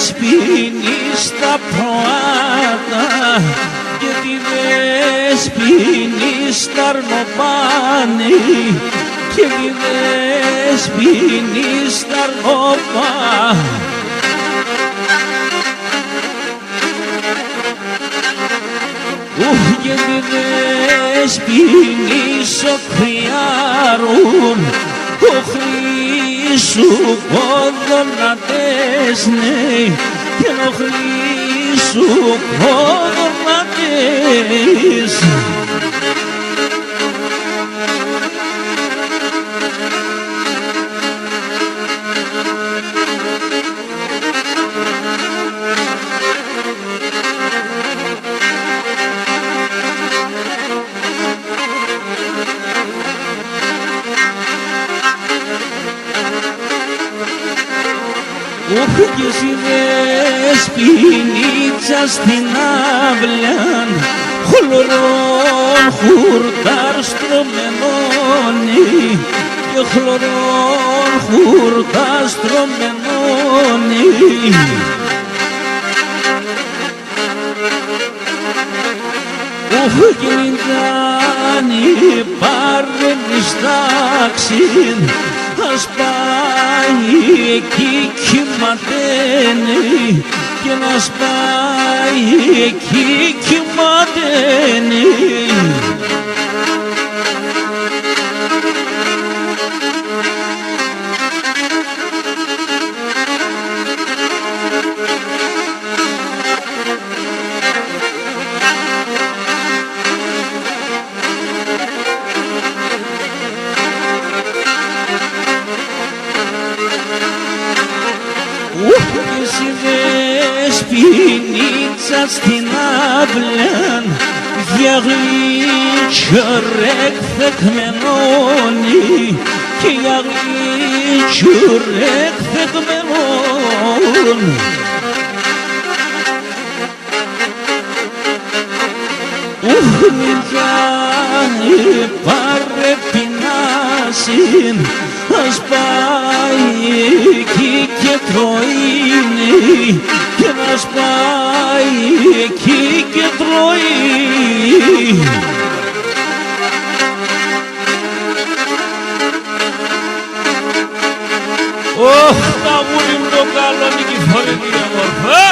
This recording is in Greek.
δεσποινή στα προάτα και τη δεσποινή στα αρνοπάνη και τη δεσποινή στα αρνοπάνη. Και τη δεσποινή σο χρειάρουν ο Χρήσου κόδωνατες, ναι, και ο Χρήσου κόδωνατες. Και εσύ δεσποινίτσα στην αυλάν χλωρών χουρτάρ στρωμενώνει και χλωρών χουρτάρ στρωμενώνει. Και μην κάνει πάρε μης τάξην, ας πάει εκεί κυματένει και να σπάει εκεί κυματένει. Και εσύ δεσποινίτσα στην αυλάν για γλύτσιο ρεκ θεκμενώνει και για γλύτσιο ρεκ θεκμενώνει. Μην κάνει πάρε πεινάσιν, ας πάει εκεί και τρώει και να σπάει εκεί και τρώει. Ωχ, τα γούρι μου το καλό νικηφόρη, κύριε μορφά.